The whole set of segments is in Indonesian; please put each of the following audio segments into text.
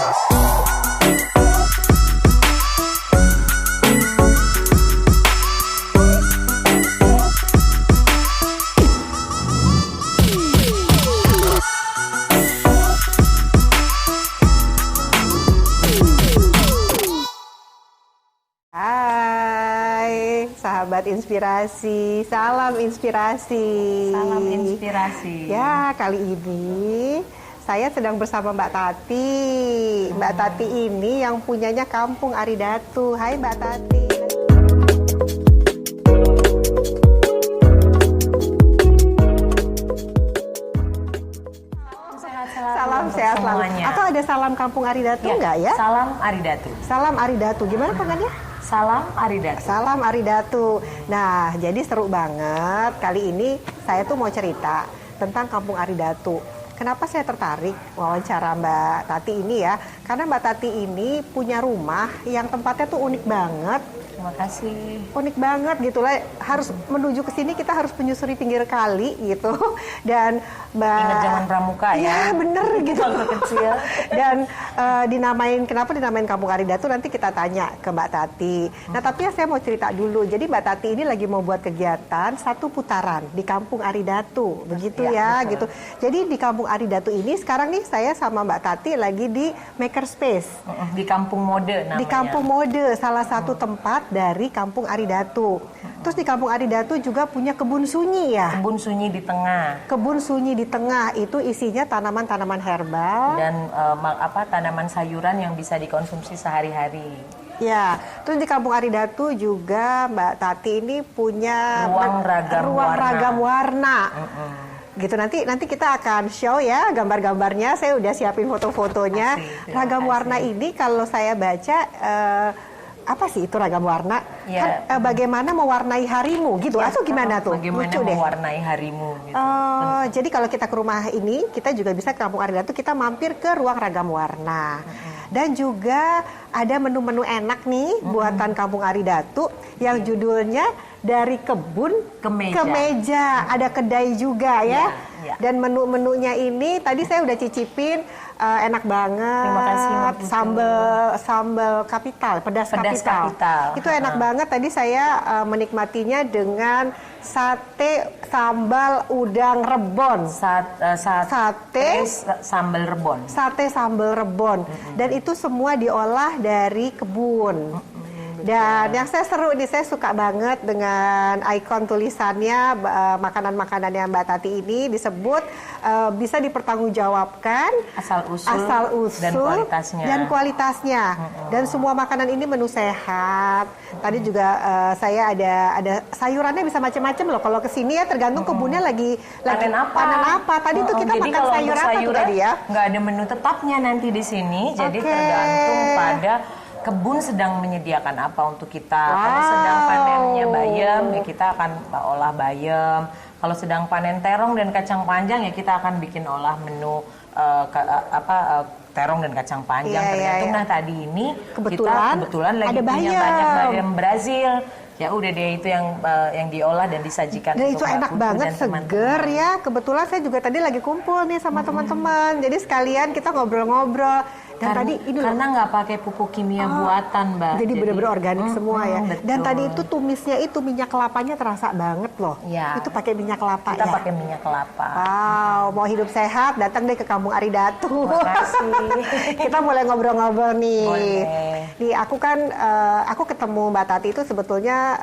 Hai, sahabat inspirasi, salam inspirasi. Salam inspirasi. Ya, kali ini saya sedang bersama Mbak Tati. Mbak Tati ini yang punyanya Kampung Aridatu. Hai Mbak Tati. Salam sehat selalu. Atau ada salam Kampung Aridatu nggak ya? Salam Aridatu. Salam Aridatu. Gimana panggilnya? Salam Aridatu. Salam Aridatu. Nah, jadi seru banget. Kali ini saya tuh mau cerita tentang Kampung Aridatu. Kenapa saya tertarik wawancara Mbak Tati ini ya? Karena Mbak Tati ini punya rumah yang tempatnya tuh unik banget. Terima kasih. Unik banget gitu lah. Harus menuju ke sini kita harus menyusuri pinggir kali gitu. Dan Mbak Ingat zaman pramuka ya? Ya bener gitu. Waktu kecil. Dan kenapa dinamain Kampung Aridatu nanti kita tanya ke Mbak Tati. Nah tapi ya saya mau cerita dulu. Jadi Mbak Tati ini lagi mau buat kegiatan 1 putaran di Kampung Aridatu, begitu ya gitu. Jadi di Kampung Aridatu ini sekarang nih saya sama Mbak Tati lagi di Makerspace. Di Kampung Mode namanya. Di Kampung Mode, salah satu tempat dari Kampung Aridatu. Terus di Kampung Aridatu juga punya kebun sunyi ya. Kebun sunyi di tengah. Kebun sunyi di tengah itu isinya tanaman-tanaman herbal Dan tanaman sayuran yang bisa dikonsumsi sehari-hari. Ya, terus di Kampung Aridatu juga Mbak Tati ini punya ruang ragam warna. Gitu nanti kita akan show ya gambar-gambarnya. Saya udah siapin foto-fotonya. Ragam warna ini kalau saya baca apa sih itu ragam warna? Ya. Kan bagaimana mewarnai harimu gitu atau gimana tuh? Bagaimana lucu mewarnai harimu gitu. Jadi kalau kita ke rumah ini, kita juga bisa ke Kampung Aridatu, kita mampir ke ruang ragam warna. Dan juga ada menu-menu enak nih buatan Kampung Aridatu yang judulnya dari kebun ke meja. Ada kedai juga ya. Dan menu-menunya ini tadi saya udah cicipin, enak banget. Terima kasih. Sambal kapital, pedas kapital. Itu enak banget. Tadi saya menikmatinya dengan sate sambal udang rebon. Sate sambal rebon. Sate sambal rebon. Dan itu semua diolah dari kebun. Dan yang saya seru nih, saya suka banget dengan ikon tulisannya, makanan-makanan yang Mbak Tati ini disebut bisa dipertanggungjawabkan asal usul dan kualitasnya. Dan semua makanan ini menu sehat. Tadi juga saya ada sayurannya bisa macam-macam loh. Kalau kesini ya tergantung kebunnya lagi panen apa. Tadi tuh kita makan sayur apa tuh tadi ya? Nggak ada menu tetapnya nanti di sini. Jadi tergantung pada kebun sedang menyediakan apa untuk kita. Kalau sedang panennya bayam, ya kita akan olah bayam. Kalau sedang panen terong dan kacang panjang, ya kita akan bikin olah menu terong dan kacang panjang. Tergantung. Nah tadi ini kita kebetulan lagi punya banyak bayam Brazil. Ya udah deh, itu yang diolah dan disajikan. Dan itu enak banget, seger ya. Kebetulan saya juga tadi lagi kumpul nih sama teman-teman. Jadi sekalian kita ngobrol-ngobrol. Dan karena nggak pakai pupuk kimia buatan, Mbak. Jadi benar-benar organik semua ya. Betul. Dan tadi itu tumisnya itu minyak kelapanya terasa banget loh. Ya. Itu pakai minyak kelapa Kita pakai minyak kelapa. Wow, mau hidup sehat datang deh ke Kampung Aridatu. Makasih. Kita mulai ngobrol-ngobrol nih. Boleh. Nih aku ketemu Mbak Tati itu sebetulnya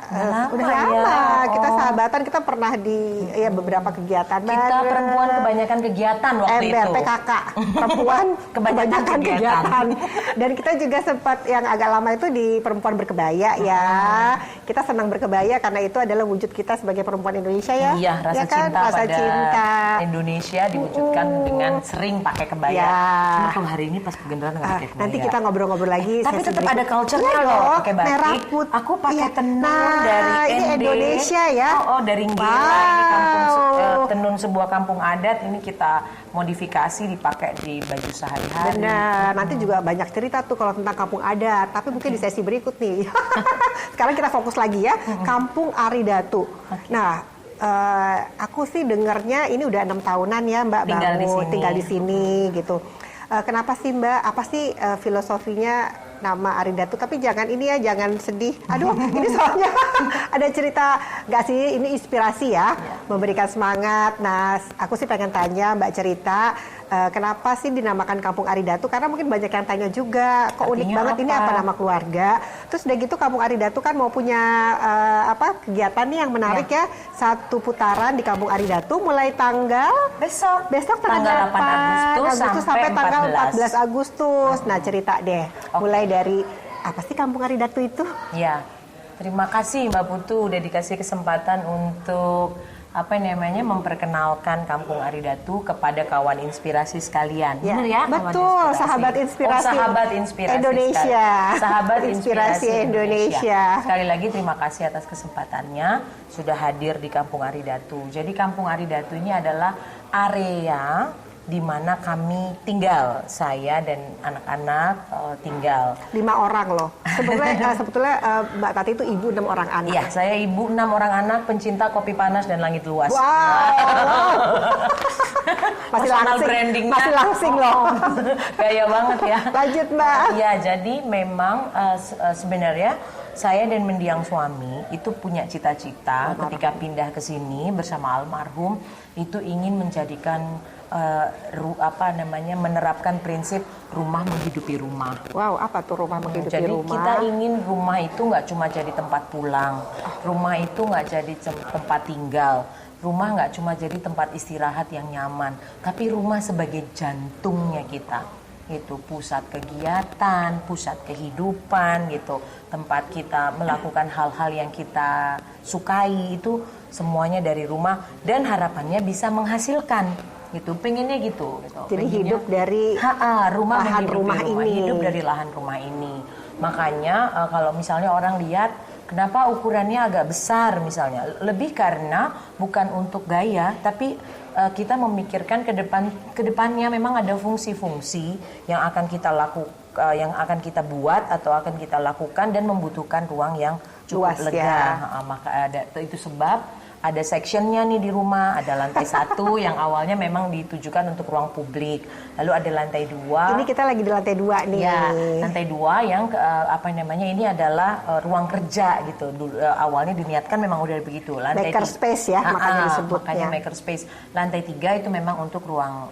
udah lama. Ya. Kita sahabatan, kita pernah di beberapa kegiatan bareng. Kita perempuan kebanyakan kegiatan waktu itu. PKK, perempuan kebanyakan kegiatan. Dan kita juga sempat yang agak lama itu di perempuan berkebaya ya. Kita senang berkebaya karena itu adalah wujud kita sebagai perempuan Indonesia ya. Iya, rasa cinta Indonesia diwujudkan dengan sering pakai kebaya. Cuma kalau hari ini pas beneran nggak pakai kebaya. Nanti kita ngobrol-ngobrol lagi. Tapi tetap ada culture-nya loh, pakai batik. Merah putih. Aku pakai tenun dari ini Indonesia ya. Dari Nggela. Ini tenun sebuah kampung adat. Ini kita modifikasi dipakai di baju sehari-hari. Benar. Nanti juga banyak cerita tuh kalau tentang kampung adat. Tapi mungkin di sesi berikut nih. Sekarang kita fokus lagi ya. Kampung Aridatu. Nah, aku sih dengarnya ini udah 6 tahunan ya Mbak tinggal tinggal di sini gitu. kenapa sih Mbak? Apa sih filosofinya nama Aridatu? Tapi jangan ini ya, jangan sedih. Aduh, ini soalnya ada cerita nggak sih? Ini inspirasi ya, memberikan semangat. Nah, aku sih pengen tanya Mbak cerita, kenapa sih dinamakan Kampung Aridatu? Karena mungkin banyak yang tanya juga, kok unik banget ini apa nama keluarga? Terus udah gitu Kampung Aridatu kan mau punya kegiatan nih yang menarik ya, satu putaran di Kampung Aridatu mulai tanggal besok tanggal 8 Agustus sampai tanggal 14 Agustus. Nah cerita deh, mulai dari apa sih Kampung Aridatu itu? Ya, terima kasih Mbak Putu udah dikasih kesempatan untuk memperkenalkan Kampung Aridatu kepada kawan inspirasi sekalian. Ya, benar ya? Betul, sahabat inspirasi, sahabat inspirasi Indonesia. Sahabat inspirasi Indonesia. Sekali lagi terima kasih atas kesempatannya sudah hadir di Kampung Aridatu. Jadi Kampung Aridatu ini adalah area di mana kami tinggal, saya dan anak-anak tinggal. 5 orang loh. Sebetulnya Mbak Tati itu ibu 6 orang anak. Iya, saya ibu 6 orang anak, pencinta kopi panas dan langit luas. Wow. masih langsing loh. Gaya banget ya. Lanjut Mbak. Iya, jadi memang sebenarnya saya dan mendiang suami itu punya cita-cita ketika pindah ke sini bersama almarhum itu ingin menjadikan menerapkan prinsip rumah menghidupi rumah. Wow, apa tuh rumah menghidupi jadi rumah? Kita ingin rumah itu nggak cuma jadi tempat pulang, rumah itu nggak jadi tempat tinggal, rumah nggak cuma jadi tempat istirahat yang nyaman, tapi rumah sebagai jantungnya kita. Itu pusat kegiatan, pusat kehidupan gitu, tempat kita melakukan hal-hal yang kita sukai itu semuanya dari rumah dan harapannya bisa menghasilkan gitu, pengennya gitu. Jadi pengennya, hidup dari lahan rumah ini. Hidup dari lahan rumah ini. Makanya kalau misalnya orang lihat kenapa ukurannya agak besar misalnya, lebih karena bukan untuk gaya, tapi kita memikirkan ke depannya memang ada fungsi-fungsi yang akan kita yang akan kita buat atau akan kita lakukan dan membutuhkan ruang yang cukup luas, lega. Ya. Maka itu sebab ada sectionnya nih di rumah, ada lantai 1 yang awalnya memang ditujukan untuk ruang publik, lalu ada lantai 2. Ini kita lagi di lantai 2 nih. Ya, lantai 2 yang ini adalah ruang kerja gitu. Awalnya diniatkan memang udah begitu. Lantai maker space ya, makanya disebutnya. Makanya maker space. Lantai 3 itu memang untuk ruang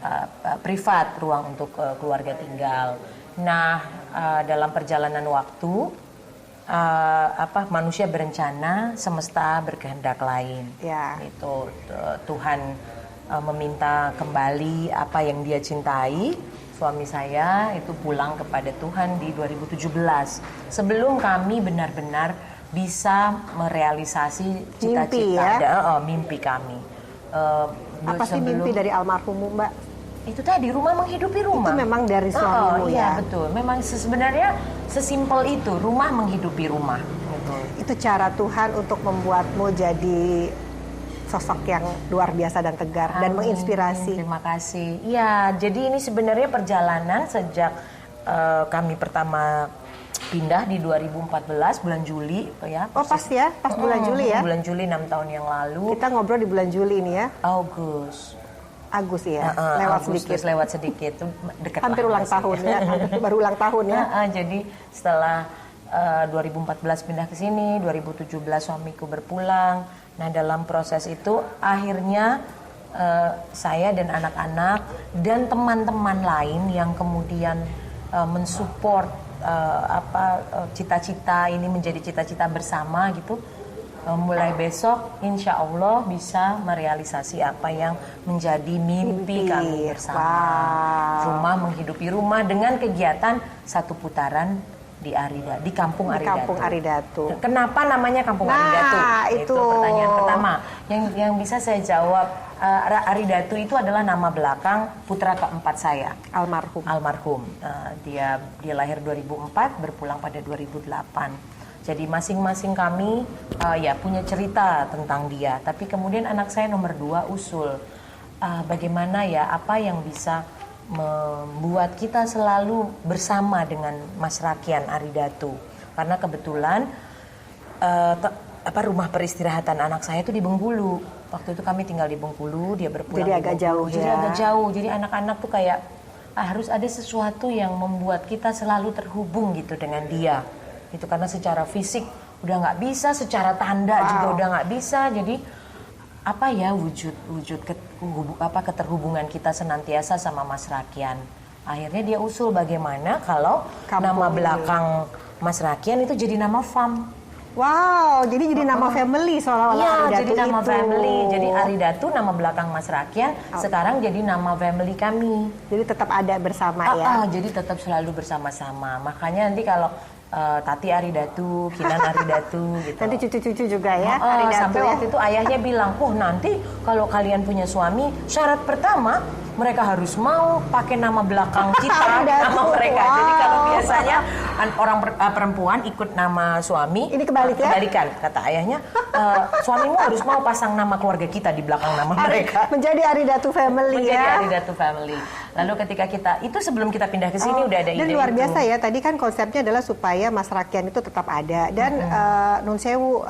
privat, ruang untuk keluarga tinggal. Nah, dalam perjalanan waktu manusia berencana, semesta berkehendak lain. Ya. Itu Tuhan meminta kembali apa yang Dia cintai. Suami saya itu pulang kepada Tuhan di 2017. Sebelum kami benar-benar bisa merealisasi cita-cita mimpi kami. Apa sih mimpi dari almarhum Mbak? Itu tadi rumah menghidupi rumah. Itu memang dari suamimu ya? Iya betul. Memang sebenarnya sesimpel itu, rumah menghidupi rumah. Betul. Itu cara Tuhan untuk membuatmu jadi sosok yang luar biasa dan tegar dan menginspirasi. Terima kasih. Ya, jadi ini sebenarnya perjalanan sejak kami pertama pindah di 2014 bulan Juli ya. Oh pas bulan Juli ya. Bulan Juli 6 tahun yang lalu. Kita ngobrol di bulan Juli ini ya. Agus ya, lewat sedikit, dekat hampir ulang tahun ya, baru ulang tahun ya. Jadi setelah 2014 pindah ke sini, 2017 suamiku berpulang. Nah dalam proses itu akhirnya saya dan anak-anak dan teman-teman lain yang kemudian mensupport cita-cita ini menjadi cita-cita bersama gitu. Mulai besok insya Allah bisa merealisasi apa yang menjadi mimpi kami bersama. Rumah menghidupi rumah dengan kegiatan satu putaran di Kampung Aridatu. Kenapa namanya Kampung Aridatu? Itu pertanyaan pertama. Yang bisa saya jawab, Aridatu itu adalah nama belakang putra keempat saya. Almarhum. Dia lahir 2004, berpulang pada 2008. Jadi masing-masing kami punya cerita tentang dia. Tapi kemudian anak saya nomor 2 usul, bagaimana ya apa yang bisa membuat kita selalu bersama dengan Mas Rakian Aridatu. Karena kebetulan rumah peristirahatan anak saya itu di Bengkulu. Waktu itu kami tinggal di Bengkulu, dia berpulang jadi agak jauh. Jadi agak jauh. Jadi anak-anak tuh kayak harus ada sesuatu yang membuat kita selalu terhubung gitu dengan dia. Itu karena secara fisik udah nggak bisa, secara tanda juga udah nggak bisa. Jadi apa ya wujud keterhubungan kita senantiasa sama Mas Rakian. Akhirnya dia usul bagaimana kalau nama belakang Mas Rakian itu jadi nama fam. Wow, jadi nama family seolah-olah Iya, Aridatu jadi nama itu. family. Jadi Aridatu nama belakang Mas Rakian, sekarang jadi nama family kami. Jadi tetap ada bersama ya. Jadi tetap selalu bersama-sama. Makanya nanti kalau Tati Aridatu, Kinan Aridatu gitu. Nanti cucu-cucu juga ya, Aridatu sampai ya. waktu itu ayahnya bilang, nanti kalau kalian punya suami, syarat pertama mereka harus mau pakai nama belakang kita, nama mereka. Jadi kalau biasanya orang perempuan ikut nama suami, ini kebalik ya? Kebalikan, kata ayahnya, suamimu harus mau pasang nama keluarga kita di belakang nama mereka. Menjadi Aridatu family Menjadi ya. Aridatu family. Lalu ketika itu sebelum kita pindah ke sini udah ada ide. Dan luar biasa ya, tadi kan konsepnya adalah supaya Mas Rakian itu tetap ada. Dan Nun Sewu,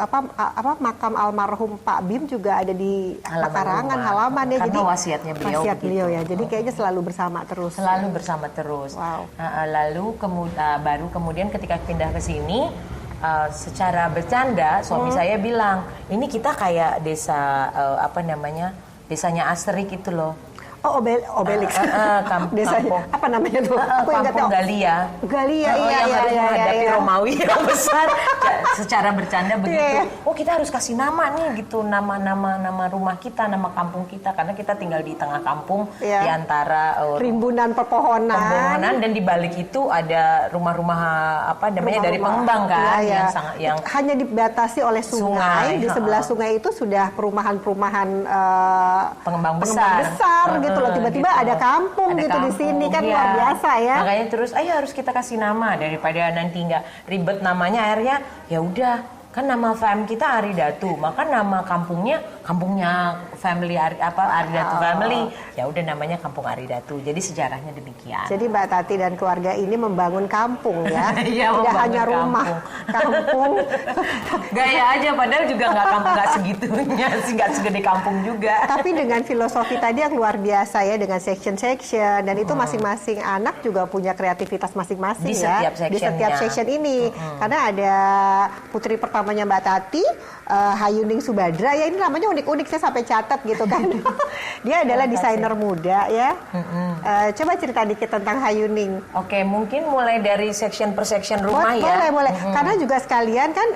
makam almarhum Pak Bim juga ada di pekarangan halaman ya. Karena jadi wasiatnya beliau. Wasiat beliau ya. Jadi kayaknya selalu bersama terus. Selalu bersama terus. Wow. Lalu baru kemudian ketika pindah ke sini, secara bercanda suami saya bilang, ini kita kayak desa desanya Asterik itu loh. Oh, Obelix. Desanya apa namanya tuh? Kampung Galia. Galia, yang harus menghadapi Romawi yang besar. Secara bercanda begitu. Yeah. Kita harus kasih nama nih gitu, nama rumah kita, nama kampung kita, karena kita tinggal di tengah kampung di antara rimbunan pepohonan. Dan di balik itu ada rumah-rumah dari pengembang kan, yang hanya dibatasi oleh sungai. Di sebelah sungai itu sudah perumahan-perumahan pengembang besar gitu loh, tiba-tiba ada kampung di sini kan luar biasa ya. Makanya terus harus kita kasih nama daripada nanti nggak ribet namanya, akhirnya ya udah kan nama fam kita Aridatu, maka nama kampungnya family Aridatu family, ya udah namanya Kampung Aridatu. Jadi sejarahnya demikian. Jadi Mbak Tati dan keluarga ini membangun kampung ya. Iya, tidak hanya rumah, kampung. Gaya aja, padahal juga nggak segitunya sih, nggak segede kampung juga. Tapi dengan filosofi tadi yang luar biasa ya, dengan section dan itu masing-masing anak juga punya kreativitas masing-masing di ya. Di setiap section ini. Karena ada putri pertamanya Mbak Tati, Hayuning Subadra ya, ini namanya unik-unik, saya sampai catat gitu kan. Dia adalah desainer muda ya. Coba cerita dikit tentang Hayuning. Oke, mungkin mulai dari section per section rumah ya. Boleh. Karena juga sekalian kan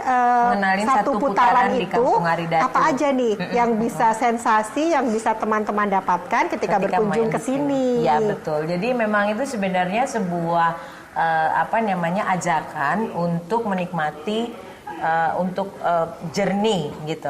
satu putaran itu apa aja nih yang bisa sensasi, yang bisa teman-teman dapatkan ketika berkunjung ke sini. Ya betul. Jadi memang itu sebenarnya sebuah ajakan untuk menikmati journey gitu,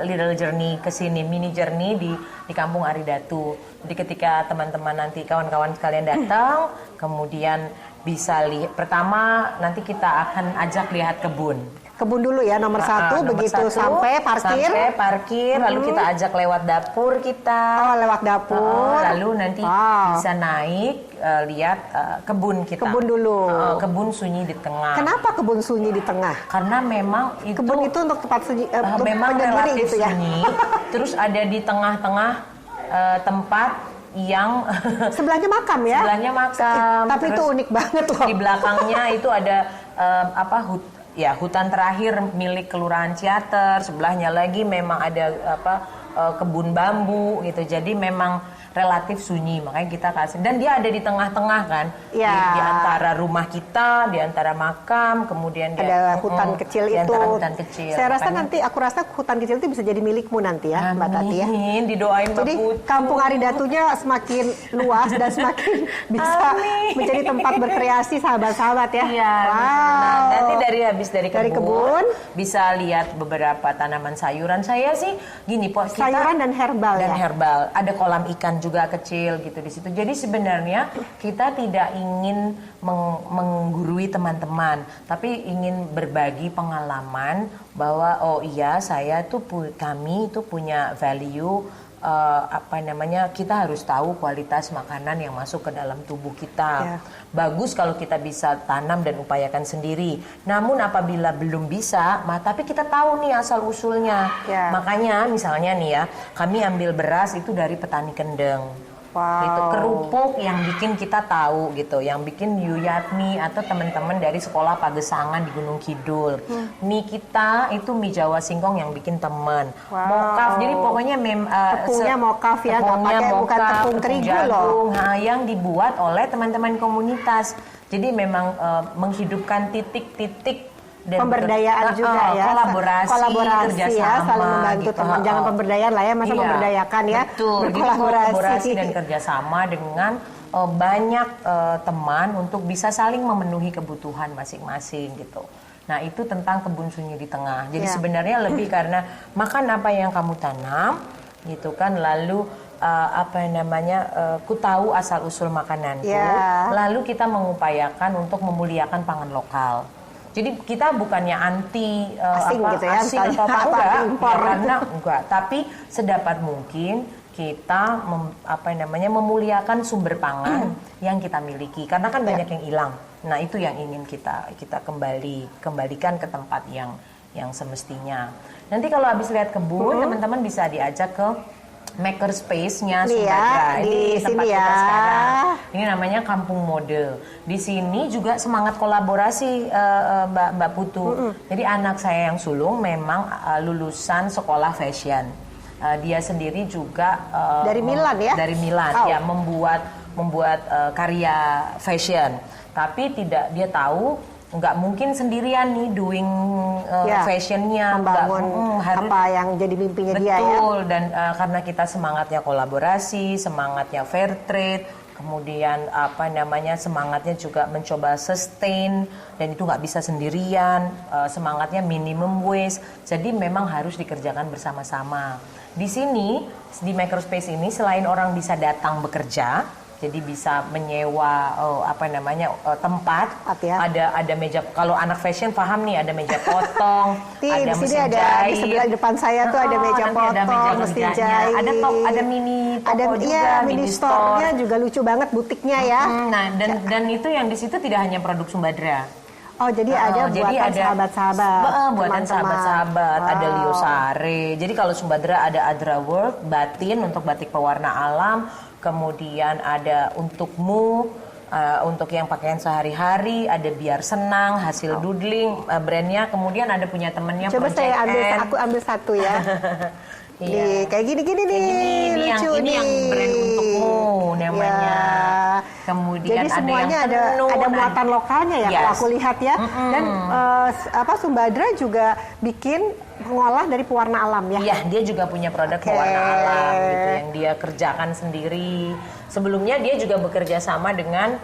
little journey ke sini, mini journey di Kampung Aridatu. Jadi ketika teman-teman nanti kawan-kawan sekalian datang, kemudian bisa lihat, pertama nanti kita akan ajak lihat kebun dulu ya, nomor satu, begitu sampai parkir, lalu kita ajak lewat dapur kita. Lewat dapur. Lalu nanti bisa naik lihat kebun kita. Kebun dulu. Kebun sunyi di tengah. Kenapa kebun sunyi di tengah? Karena memang kebun itu untuk tempat sunyi, memang relatif gitu ya. sunyi. Terus ada di tengah-tengah tempat yang sebelahnya makam ya. Sebelahnya makam. Tapi itu unik banget loh. Di belakangnya itu ada hutan terakhir milik Kelurahan Ciater. Sebelahnya lagi memang ada kebun bambu gitu. Jadi memang relatif sunyi, makanya kita kasih. Dan dia ada di tengah-tengah kan, di antara rumah kita, di antara makam, kemudian ada hutan kecil itu. Hutan kecil. Saya rasa aku rasa hutan kecil itu bisa jadi milikmu nanti ya, Mbak Tati ya. Didoain Mbak Jadi Putu. Kampung Aridatunya semakin luas dan semakin bisa menjadi tempat berkreasi sahabat-sahabat ya. Iya. Wow. Nanti habis dari kebun bisa lihat beberapa tanaman sayuran. Saya sih gini, kita sayuran dan herbal ya. Herbal. Ada kolam ikan juga kecil gitu di situ. Jadi sebenarnya kita tidak ingin menggurui teman-teman, tapi ingin berbagi pengalaman bahwa kami itu punya value, kita harus tahu kualitas makanan yang masuk ke dalam tubuh kita. Bagus kalau kita bisa tanam dan upayakan sendiri. Namun apabila belum bisa, tapi kita tahu nih asal usulnya. Makanya misalnya nih ya, kami ambil beras itu dari petani kendeng. Wow. Gitu, kerupuk yang bikin kita tahu gitu, yang bikin Yuyatmi atau teman-teman dari sekolah Pagesangan di Gunung Kidul. Mie kita itu mie Jawa Singkong yang bikin temen. Wow. Mokaf, jadi pokoknya tepungnya mokaf ya, nggak tepungnya pakai bukan mokaf, tepung terigu loh. jagung, yang dibuat oleh teman-teman komunitas. Jadi memang menghidupkan titik-titik dan pemberdayaan juga ya, kolaborasi kerjasama, ya, saling membantu gitu. teman. Jangan pemberdayaan lah ya, masa memberdayakan ya. Betul. Berkolaborasi dan kerjasama dengan banyak teman untuk bisa saling memenuhi kebutuhan masing-masing gitu. Nah itu tentang kebun sunyi di tengah. Jadi sebenarnya lebih karena makan apa yang kamu tanam, gitu kan. Lalu ku tahu asal usul makananku. Lalu kita mengupayakan untuk memuliakan pangan lokal. Jadi kita bukannya anti asing gitu ya, asing atau apa enggak, karena enggak. Tapi sedapat mungkin kita memuliakan sumber pangan yang kita miliki, karena kan banyak yang hilang. Nah itu yang ingin kita kembalikan ke tempat yang semestinya. Nanti kalau habis lihat kebun, teman-teman bisa diajak ke makerspace-nya Sumbadra. Di tempat sini kita ya. sekarang. Ini namanya Kampung Mode. Di sini juga semangat kolaborasi Mbak Putu. Jadi anak saya yang sulung memang lulusan sekolah fashion. Dia sendiri juga dari Milan ya. Dari Milan, ya membuat karya fashion. Tapi dia tahu nggak mungkin sendirian nih doing fashionnya, membangun apa yang jadi mimpinya dia ya. Betul, dan karena kita semangatnya kolaborasi, semangatnya fair trade, kemudian semangatnya juga mencoba sustain, dan itu nggak bisa sendirian, semangatnya minimum waste, jadi memang harus dikerjakan bersama-sama. Di sini, di Makerspace ini selain orang bisa datang bekerja, jadi bisa menyewa tempat ya. Ada meja, kalau anak fashion paham nih, ada meja potong, ada mesin jahit. Di sebelah depan saya tuh ada meja potong, mesin jahit. Ada mini toko juga, mini store-nya juga lucu banget butiknya ya. Nah, dan itu yang di situ tidak hanya produk Sumbadra. Oh, jadi ada buatan sahabat-sahabat. Buatan sahabat-sahabat, ada Liosare. Jadi kalau Sumbadra ada Adra World, batin untuk batik pewarna alam. Kemudian ada untukmu, untuk yang pakaian sehari-hari, ada biar senang, hasil doodling, brandnya. Kemudian ada punya temennya. Coba aku ambil satu ya. Nih, kayak gini-gini nih, lucu ini nih. Yang brand untukmu namanya. Kemudian jadi semuanya ada muatan lokalnya ya, kalau aku lihat ya. Dan Sumbadra juga bikin mengolah dari pewarna alam ya. Iya, dia juga punya produk pewarna alam gitu yang dia kerjakan sendiri. Sebelumnya dia juga bekerja sama dengan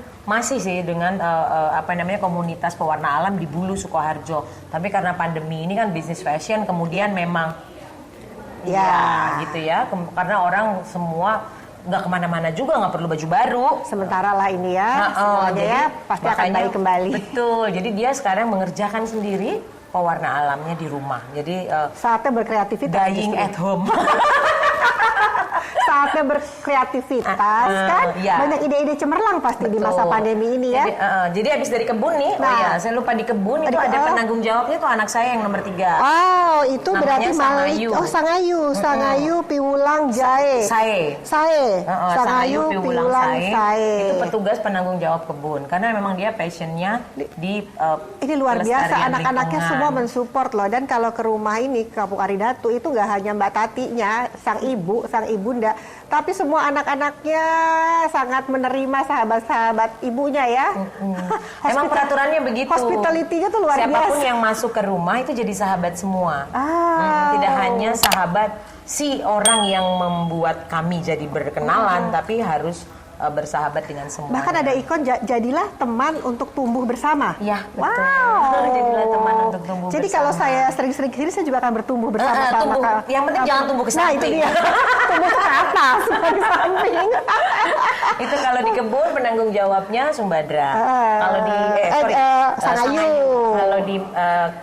komunitas pewarna alam di Bulu Sukoharjo. Tapi karena pandemi ini kan bisnis fashion, kemudian memang gitu ya, karena orang semua nggak kemana-mana juga, nggak perlu baju baru. Sementara lah ini ya, semuanya ya pasti akan baik kembali. Betul, jadi dia sekarang mengerjakan sendiri pewarna alamnya di rumah. Jadi saatnya berkreativitas. Dying at home. Saatnya berkreativitas kan, banyak ide-ide cemerlang pasti. Betul. Di masa pandemi ini ya. Jadi habis dari kebun nih, saya lupa di kebun itu ada penanggung jawabnya tuh anak saya yang nomor 3. Wow, itu namanya berarti Sangayu. Sangayu Piwulang Jae. Sangayu Piwulang Sae. Itu petugas penanggung jawab kebun, karena memang dia passionnya di ini luar biasa, anak-anaknya semua mensupport loh. Dan kalau ke rumah ini Kampung Aridatu itu nggak hanya Mbak Tatinya, sang ibunda, tapi semua anak-anaknya sangat menerima sahabat-sahabat ibunya ya. Emang peraturannya begitu. Hospitality-nya tuh luar biasa. Siapapun yang masuk ke rumah itu jadi sahabat semua. Tidak hanya sahabat si orang yang membuat kami jadi berkenalan, tapi harus bersahabat dengan semua. Bahkan ada ikon jadilah teman untuk tumbuh bersama. Ya, betul. Wow. Jadilah teman untuk tumbuh Jadi bersama. kalau saya sering-sering kesini, saya juga akan bertumbuh bersama-sama. Yang penting jangan tumbuh ke samping. Nah, itu dia. Tumbuh ke atas, bukan di samping. Itu kalau di kebun penanggung jawabnya Sumbadra. Kalau di Sangayu. Kalau di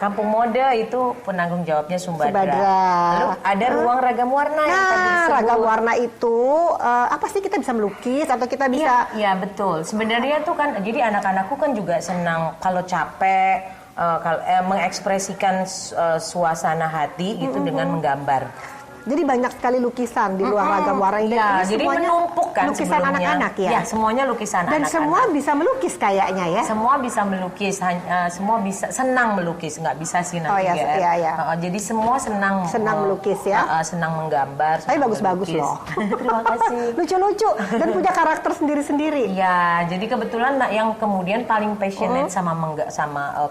Kampung Mode itu penanggung jawabnya Sumbadra. Lalu ada ruang ragam warna yang tadi disebut. Ragam warna itu apa sih, kita bisa melukis atau kita bisa? Iya, betul. Sebenarnya tuh kan, jadi anak-anakku kan juga senang kalau capek mengekspresikan suasana hati gitu dengan menggambar. Jadi banyak sekali lukisan di ruang ragam warna ini. Ya, Ini jadi semuanya menumpuk kan lukisan sebelumnya. anak-anak ya. Ya, semuanya lukisan Dan anak-anak. semua bisa melukis kayaknya ya. Semua bisa melukis, semua bisa senang melukis, nggak bisa sih nanti Oh, ya, GR. ya. Jadi semua senang Melukis ya. senang menggambar. Tapi senang bagus-bagus melukis. loh. Terima kasih. Lucu-lucu dan punya karakter sendiri-sendiri. Ya, jadi kebetulan yang kemudian paling passionate sama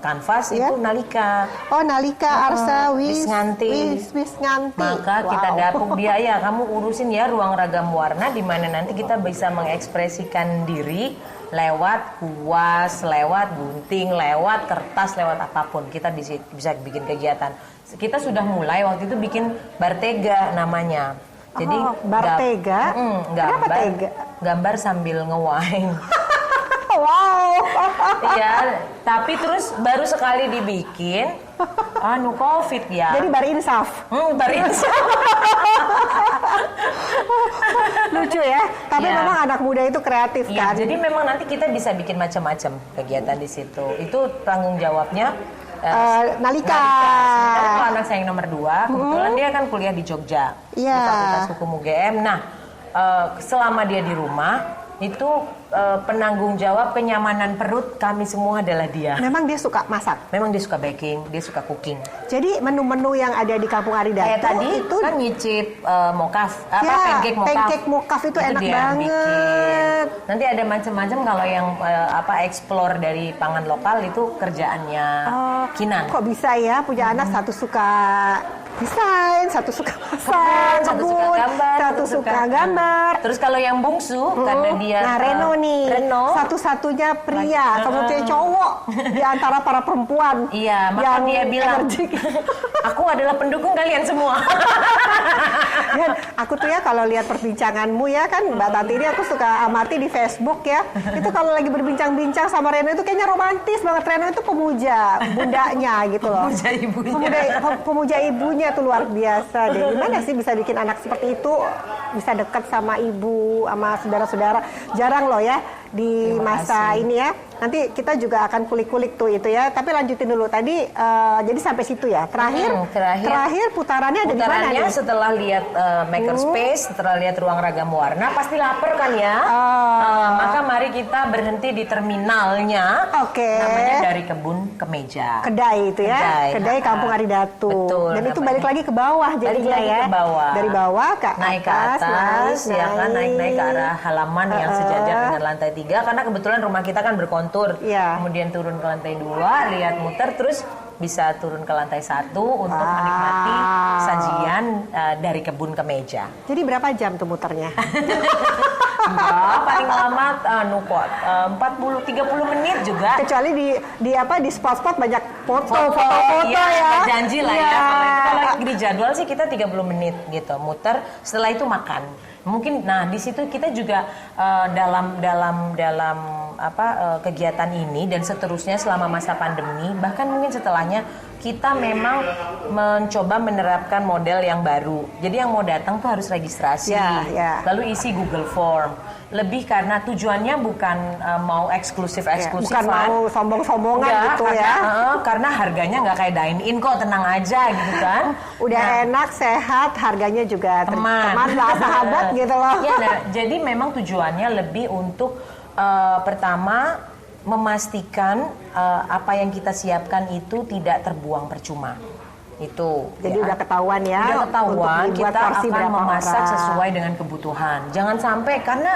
kanvas Iya. itu Nalika. Oh, Nalika Arsa Wisnganti. Wisnganti. Maka kita dapuk dia, ya kamu urusin ya ruang ragam warna di mana nanti kita bisa mengekspresikan diri lewat kuas, lewat gunting, lewat kertas, lewat apapun. Kita bisa bikin kegiatan. Kita sudah mulai waktu itu bikin Bartega namanya. Jadi Bartega. Kenapa tega? Gambar sambil nge-wine. Wow. Iya, tapi terus baru sekali dibikin, COVID ya. Jadi barinsaf. Barinsaf. Lucu ya. Tapi Iya. memang anak muda itu kreatif Iya, kan. jadi memang nanti kita bisa bikin macam-macam kegiatan di situ. Itu tanggung jawabnya Nalika. Sementara kalau anak saya yang nomor 2, kebetulan dia kan kuliah di Jogja, Iya. di Fakultas Hukum UGM. Nah, selama dia di rumah, itu penanggung jawab kenyamanan perut kami semua adalah dia. Memang dia suka masak. Memang dia suka baking, dia suka cooking. Jadi menu-menu yang ada di Kampung Aridatu Kayak tadi itu kan nyicip mokaf, ya, pancake mokaf itu enak dia banget. bikin. Nanti ada macam-macam kalau yang explore dari pangan lokal itu kerjaannya Kinan. Kok bisa ya punya anak satu suka desain, satu suka masak, Satu suka gambar, satu suka gambar. Terus kalau yang bungsu karena dia Nah, Reno nih, Reno, satu-satunya pria, satu-satunya cowok di antara para perempuan. iya, maka yang dia bilang, energik. aku adalah pendukung kalian semua. Dan aku tuh ya kalau lihat perbincanganmu ya kan Mbak Tati ini aku suka amati di Facebook ya. Itu kalau lagi berbincang-bincang sama Reno itu kayaknya romantis banget. Reno itu pemuja bundanya gitu loh. Pemuja ibunya. Pemuja ibunya tuh luar biasa deh. Gimana sih bisa bikin anak seperti itu bisa dekat sama ibu, sama saudara-saudara. Jarang loh ya di masa ini ya. Nanti kita juga akan kulik-kulik tuh itu ya. Tapi lanjutin dulu tadi. Jadi sampai situ ya. Terakhir putarannya ada di mana nih? Setelah lihat makerspace, setelah lihat ruang ragam warna, pasti lapar kan ya. Maka mari kita berhenti di terminalnya. Oke. Namanya Dari Kebun ke Meja. Kedai itu ya. Kedai Kampung Aridatu. Betul. Dan itu balik lagi ke bawah jadinya ya. Ke bawah. Dari bawah ke naik ke atas, ya kan naik ke arah halaman yang sejajar dengan lantai 3 karena kebetulan rumah kita kan berkontur. Iya. Kemudian turun ke lantai 2, lihat muter terus bisa turun ke lantai 1 untuk menikmati sajian dari kebun ke meja. Jadi berapa jam tuh muternya? Enggak, paling lama 30 menit juga. Kecuali di spot-spot banyak foto Iya, ya. janji lah Iya. ya. Kalau di jadwal sih kita 30 menit gitu, muter. Setelah itu makan. Mungkin, nah di situ kita juga dalam kegiatan ini dan seterusnya selama masa pandemi, bahkan mungkin setelahnya kita memang mencoba menerapkan model yang baru. Jadi yang mau datang tuh harus registrasi, lalu isi Google Form. Lebih karena tujuannya bukan mau eksklusifan, bukan mau sombong-sombongan gitu ya. Karena harganya nggak kayak dine-in kok, tenang aja gitu kan. Udah enak, sehat, harganya juga teman lah, sahabat gitu loh. Ya, nah, jadi memang tujuannya lebih untuk pertama memastikan apa yang kita siapkan itu tidak terbuang percuma. Itu. Jadi udah ketahuan ya. Udah ketahuan, kita akan memasak orang sesuai dengan kebutuhan. Jangan sampai karena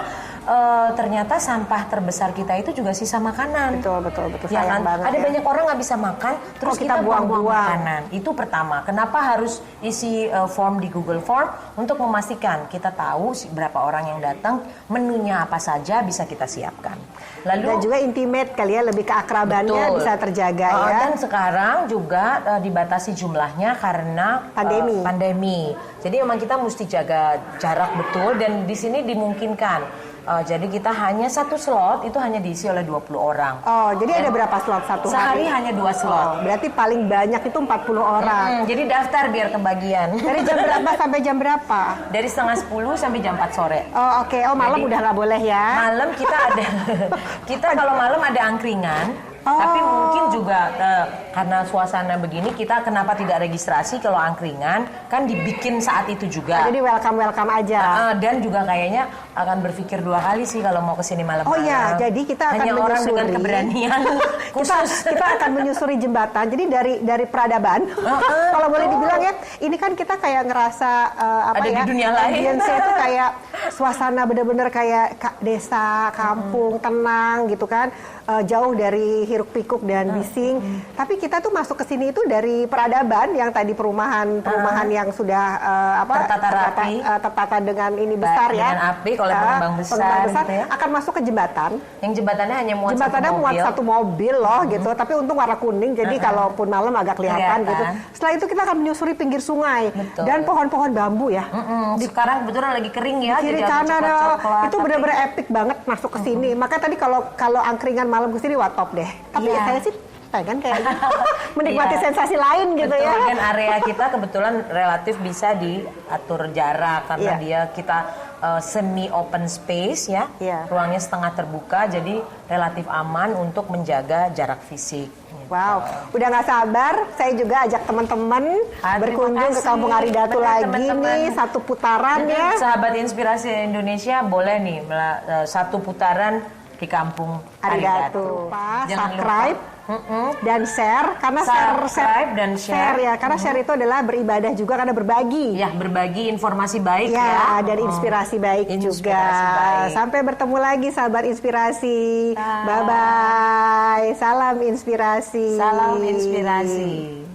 ternyata sampah terbesar kita itu juga sisa makanan. Betul. Ya kan? Ada banyak orang nggak bisa makan, terus kita buang-buang makanan. Itu pertama. Kenapa harus isi form di Google Form untuk memastikan kita tahu berapa orang yang datang, menunya apa saja bisa kita siapkan. Lalu dan juga intimate kali ya, lebih keakrabannya bisa terjaga ya. Dan sekarang juga dibatasi jumlahnya karena pandemi. Jadi memang kita mesti jaga jarak betul dan di sini dimungkinkan. Jadi kita hanya satu slot itu hanya diisi oleh 20 orang. Oh, jadi ada berapa slot satu hari? Sehari hanya 2 slot. Berarti paling banyak itu 40 orang. Jadi daftar biar kebagian. Dari jam berapa sampai jam berapa? Dari 9:30 sampai jam 4 sore. Oh, oke. Oh, malam udah nggak boleh ya? Malam kita kalau malam ada angkringan. Tapi mungkin juga karena suasana begini kita kenapa tidak registrasi kalau angkringan kan dibikin saat itu juga. Jadi welcome aja. Dan juga kayaknya akan berpikir 2 kali sih kalau mau kesini malam-malam. Oh iya, jadi kita akan hanya menyusuri. Orang dengan keberanian khusus. kita akan menyusuri jembatan. Jadi dari peradaban. Kalau boleh dibilang ya, ini kan kita kayak ngerasa ada di dunia lain. Itu kayak suasana bener-bener kayak desa, kampung, tenang gitu kan. Jauh dari hiruk pikuk dan bising. Tapi kita tuh masuk ke sini itu dari peradaban yang tadi perumahan yang sudah tertata dengan ini besar ya. Dengan api kalau pengembang besar gitu ya. Akan masuk ke jembatan. Yang jembatannya hanya muat satu mobil loh gitu. Tapi untung warna kuning jadi kalaupun malam agak kelihatan gitu. Setelah itu kita akan menyusuri pinggir sungai. Betul. Dan pohon-pohon bambu ya. Sekarang kebetulan lagi kering ya. Kiri kanan itu benar-benar epic banget masuk ke sini. Makanya tadi kalau angkringan malam ke sini wah top deh. Tapi saya sih pengen kayak menikmati sensasi lain gitu. Betul, ya. Dan area kita kebetulan relatif bisa diatur jarak karena kita semi open space ya. Ruangnya setengah terbuka jadi relatif aman untuk menjaga jarak fisik. Wow, udah nggak sabar. Saya juga ajak teman-teman berkunjung ke Kampung Aridatu lagi nih, satu putaran ya. Sahabat Inspirasi Indonesia boleh nih satu putaran di Kampung Aridatu. Jangan subscribe dan share karena subscribe dan share ya karena share itu adalah beribadah juga karena berbagi. Ya, berbagi informasi baik dan inspirasi baik juga. Baik. Sampai bertemu lagi sahabat inspirasi. Bye bye. Salam inspirasi. Salam inspirasi.